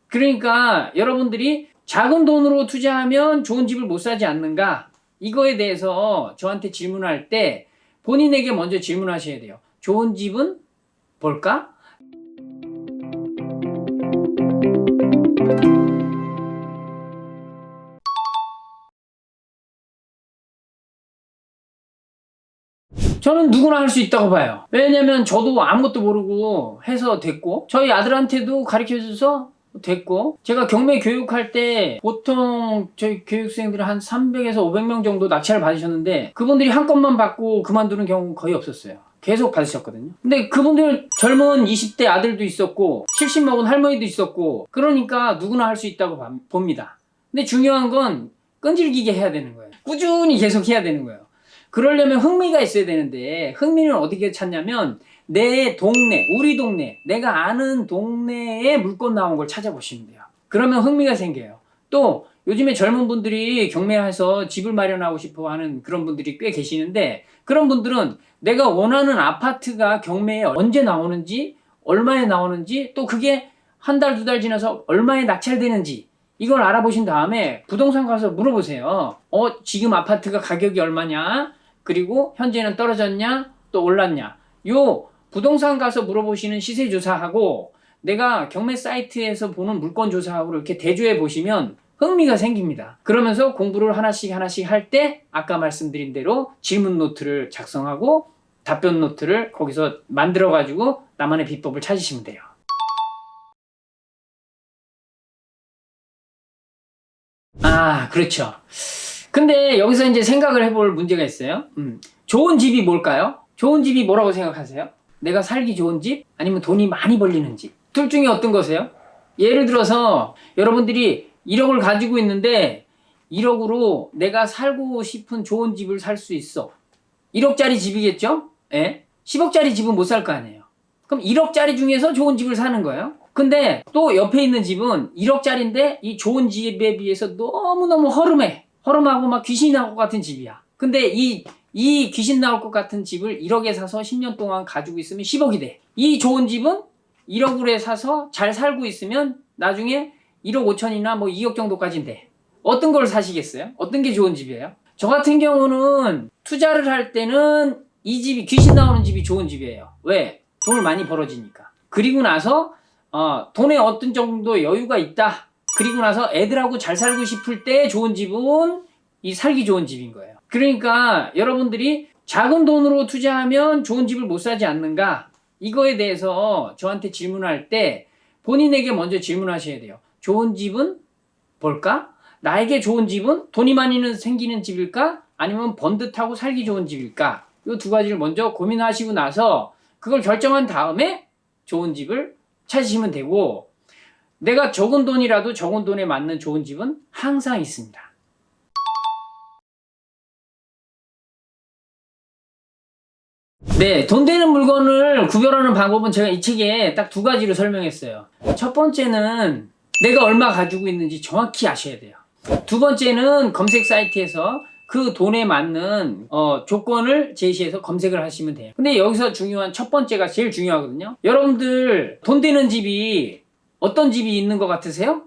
그러니까 여러분들이 작은 돈으로 투자하면 좋은 집을 못 사지 않는가? 이거에 대해서 저한테 질문할 때 본인에게 먼저 질문하셔야 돼요. 좋은 집은 뭘까? 저는 누구나 할 수 있다고 봐요. 왜냐면 저도 아무것도 모르고 해서 됐고, 저희 아들한테도 가르쳐줘서 됐고, 제가 경매 교육할 때 보통 저희 교육생들이 한 300에서 500명 정도 낙찰을 받으셨는데, 그분들이 한 건만 받고 그만두는 경우 거의 없었어요. 계속 받으셨거든요. 근데 그분들 젊은 20대 아들도 있었고 70 먹은 할머니도 있었고, 그러니까 누구나 할 수 있다고 봅니다. 근데 중요한 건 끈질기게 해야 되는 거예요. 꾸준히 계속 해야 되는 거예요. 그러려면 흥미가 있어야 되는데, 흥미는 어떻게 찾냐면 내 동네, 우리 동네, 내가 아는 동네에 물건 나온 걸 찾아보시면 돼요. 그러면 흥미가 생겨요. 또 요즘에 젊은 분들이 경매해서 집을 마련하고 싶어 하는 그런 분들이 꽤 계시는데, 그런 분들은 내가 원하는 아파트가 경매에 언제 나오는지, 얼마에 나오는지, 또 그게 한 달, 두 달 지나서 얼마에 낙찰되는지, 이걸 알아보신 다음에 부동산 가서 물어보세요. 지금 아파트가 가격이 얼마냐? 그리고 현재는 떨어졌냐? 또 올랐냐? 요 부동산 가서 물어보시는 시세 조사하고 내가 경매 사이트에서 보는 물건 조사하고 이렇게 대조해 보시면 흥미가 생깁니다. 그러면서 공부를 하나씩 할 때 아까 말씀드린 대로 질문 노트를 작성하고 답변 노트를 거기서 만들어 가지고 나만의 비법을 찾으시면 돼요. 그렇죠. 근데 여기서 이제 생각을 해볼 문제가 있어요. 좋은 집이 뭘까요? 좋은 집이 뭐라고 생각하세요? 내가 살기 좋은 집? 아니면 돈이 많이 벌리는 집? 둘 중에 어떤 거세요? 예를 들어서 여러분들이 1억을 가지고 있는데 1억으로 내가 살고 싶은 좋은 집을 살 수 있어. 1억짜리 집이겠죠? 예? 10억짜리 집은 못 살 거 아니에요. 그럼 1억짜리 중에서 좋은 집을 사는 거예요. 근데 또 옆에 있는 집은 1억짜리인데 이 좋은 집에 비해서 너무너무 허름하고 막 귀신이 나올 것 같은 집이야. 근데 이 귀신 나올 것 같은 집을 1억에 사서 10년 동안 가지고 있으면 10억이 돼. 이 좋은 집은 1억으로 사서 잘 살고 있으면 나중에 1억 5천이나 뭐 2억 정도까지 돼. 어떤 걸 사시겠어요? 어떤 게 좋은 집이에요? 저 같은 경우는 투자를 할 때는 이 집이 귀신 나오는 집이 좋은 집이에요. 왜? 돈을 많이 벌어지니까. 그리고 나서 돈에 어떤 정도 여유가 있다. 그리고 나서 애들하고 잘 살고 싶을 때 좋은 집은 이 살기 좋은 집인 거예요. 그러니까 여러분들이 작은 돈으로 투자하면 좋은 집을 못 사지 않는가? 이거에 대해서 저한테 질문할 때 본인에게 먼저 질문하셔야 돼요. 좋은 집은 뭘까? 나에게 좋은 집은 돈이 많이 생기는 집일까? 아니면 번듯하고 살기 좋은 집일까? 이 두 가지를 먼저 고민하시고 나서 그걸 결정한 다음에 좋은 집을 찾으시면 되고, 내가 적은 돈이라도 적은 돈에 맞는 좋은 집은 항상 있습니다. 네, 돈 되는 물건을 구별하는 방법은 제가 이 책에 딱 두 가지로 설명했어요. 첫 번째는 내가 얼마 가지고 있는지 정확히 아셔야 돼요. 두 번째는 검색 사이트에서 그 돈에 맞는 조건을 제시해서 검색을 하시면 돼요. 근데 여기서 중요한 첫 번째가 제일 중요하거든요. 여러분들 돈 되는 집이 어떤 집이 있는 것 같으세요?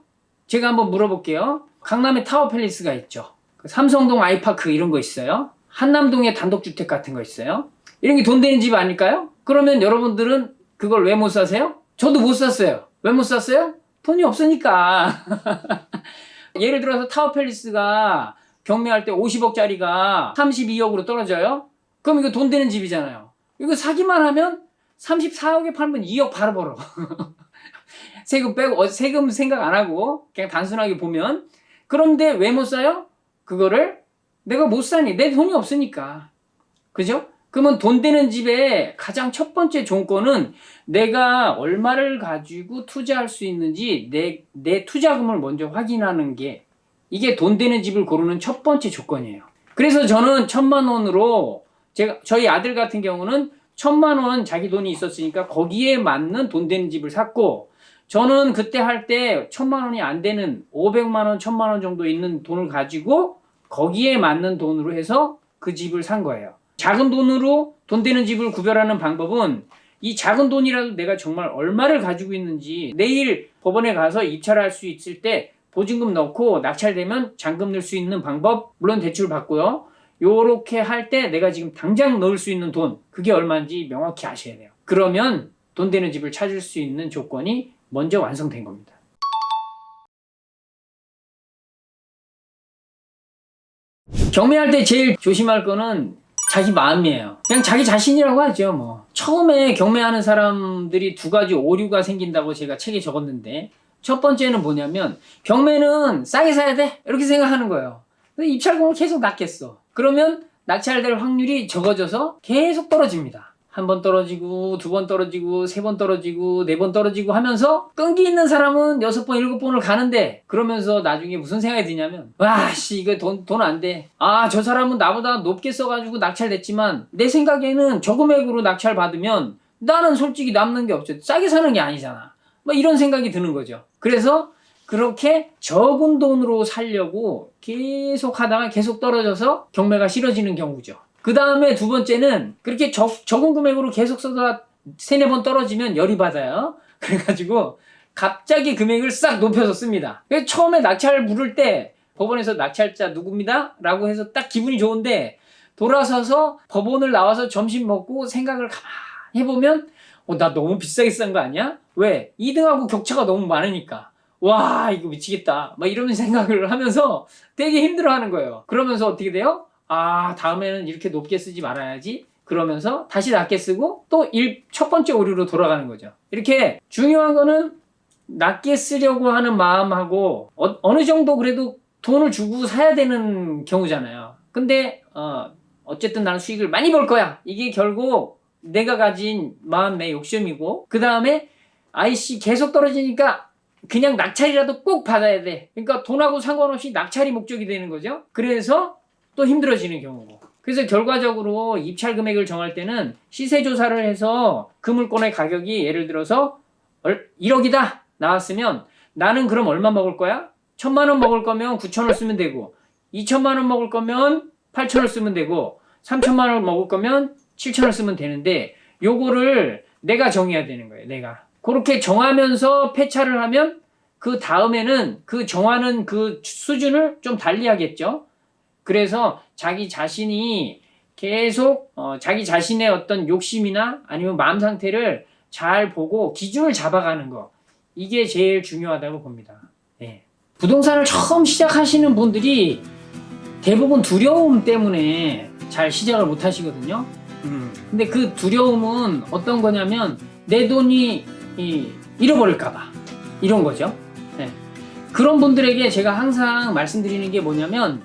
제가 한번 물어볼게요. 강남에 타워팰리스가 있죠. 삼성동 아이파크 이런 거 있어요. 한남동에 단독주택 같은 거 있어요. 이런 게 돈 되는 집 아닐까요? 그러면 여러분들은 그걸 왜 못 사세요? 저도 못 샀어요. 왜 못 샀어요? 돈이 없으니까. 예를 들어서 타워팰리스가 경매할 때 50억짜리가 32억으로 떨어져요? 그럼 이거 돈 되는 집이잖아요. 이거 사기만 하면 34억에 팔면 2억 바로 벌어. 세금 빼고, 세금 생각 안 하고 그냥 단순하게 보면. 그런데 왜 못 사요? 그거를 내가 못 사니, 내 돈이 없으니까. 그죠? 그러면 돈 되는 집의 가장 첫 번째 조건은 내가 얼마를 가지고 투자할 수 있는지 내 투자금을 먼저 확인하는 게, 이게 돈 되는 집을 고르는 첫 번째 조건이에요. 그래서 저는 1,000만 원으로, 저희 아들 같은 경우는 1,000만 원 자기 돈이 있었으니까 거기에 맞는 돈 되는 집을 샀고, 저는 그때 할 때 1,000만 원이 안 되는 500만 원, 1,000만 원 정도 있는 돈을 가지고 거기에 맞는 돈으로 해서 그 집을 산 거예요. 작은 돈으로 돈 되는 집을 구별하는 방법은 이 작은 돈이라도 내가 정말 얼마를 가지고 있는지 내일 법원에 가서 입찰할 수 있을 때 보증금 넣고 낙찰되면 잔금 넣을 수 있는 방법, 물론 대출 받고요. 요렇게 할 때 내가 지금 당장 넣을 수 있는 돈, 그게 얼마인지 명확히 아셔야 돼요. 그러면 돈 되는 집을 찾을 수 있는 조건이 먼저 완성된 겁니다. 경매할 때 제일 조심할 거는 자기 마음이에요. 그냥 자기 자신이라고 하죠. 뭐 처음에 경매하는 사람들이 두 가지 오류가 생긴다고 제가 책에 적었는데, 첫 번째는 뭐냐면 경매는 싸게 사야 돼 이렇게 생각하는 거예요. 근데 입찰금을 계속 낮겠어. 그러면 낙찰될 확률이 적어져서 계속 떨어집니다. 한 번 떨어지고, 두 번 떨어지고, 세 번 떨어지고, 네 번 떨어지고 하면서 끈기 있는 사람은 6번, 7번을 가는데, 그러면서 나중에 무슨 생각이 드냐면, 와, 씨, 이거 돈 안 돼. 아, 저 사람은 나보다 높게 써가지고 낙찰됐지만, 내 생각에는 저 금액으로 낙찰 받으면 나는 솔직히 남는 게 없죠. 싸게 사는 게 아니잖아. 뭐 이런 생각이 드는 거죠. 그래서 그렇게 적은 돈으로 살려고 계속 하다가 계속 떨어져서 경매가 싫어지는 경우죠. 그 다음에 두 번째는 그렇게 적은 금액으로 계속 써다 세네 번 떨어지면 열이 받아요. 그래가지고 갑자기 금액을 싹 높여서 씁니다. 처음에 낙찰 부를 때 법원에서 낙찰자 누굽니다? 라고 해서 딱 기분이 좋은데, 돌아서서 법원을 나와서 점심 먹고 생각을 가만히 해보면 나 너무 비싸게 싼 거 아니야? 왜? 2등하고 격차가 너무 많으니까. 와, 이거 미치겠다. 막 이런 생각을 하면서 되게 힘들어하는 거예요. 그러면서 어떻게 돼요? 아, 다음에는 이렇게 높게 쓰지 말아야지. 그러면서 다시 낮게 쓰고 또 첫 번째 오류로 돌아가는 거죠. 이렇게 중요한 거는 낮게 쓰려고 하는 마음하고 어느 정도 그래도 돈을 주고 사야 되는 경우잖아요. 근데 어쨌든 나는 수익을 많이 벌 거야. 이게 결국 내가 가진 마음, 내 욕심이고, 그 다음에 아이씨 계속 떨어지니까 그냥 낙찰이라도 꼭 받아야 돼. 그러니까 돈하고 상관없이 낙찰이 목적이 되는 거죠. 그래서 또 힘들어지는 경우고. 그래서 결과적으로 입찰 금액을 정할 때는 시세 조사를 해서 그 물건의 가격이 예를 들어서 1억이다 나왔으면, 나는 그럼 얼마 먹을 거야? 1,000만 원 먹을 거면 9,000원 쓰면 되고, 2,000만 원 먹을 거면 8,000원 쓰면 되고, 3,000만 원 먹을 거면 7,000원 쓰면 되는데, 요거를 내가 정해야 되는 거예요. 내가 그렇게 정하면서 폐차를 하면 그 다음에는 그 정하는 그 수준을 좀 달리 하겠죠. 그래서 자기 자신이 계속 자기 자신의 어떤 욕심이나 아니면 마음 상태를 잘 보고 기준을 잡아가는 거, 이게 제일 중요하다고 봅니다. 네. 부동산을 처음 시작하시는 분들이 대부분 두려움 때문에 잘 시작을 못 하시거든요. 근데 그 두려움은 어떤 거냐면 내 돈이 잃어버릴까봐 이런 거죠. 네. 그런 분들에게 제가 항상 말씀드리는 게 뭐냐면,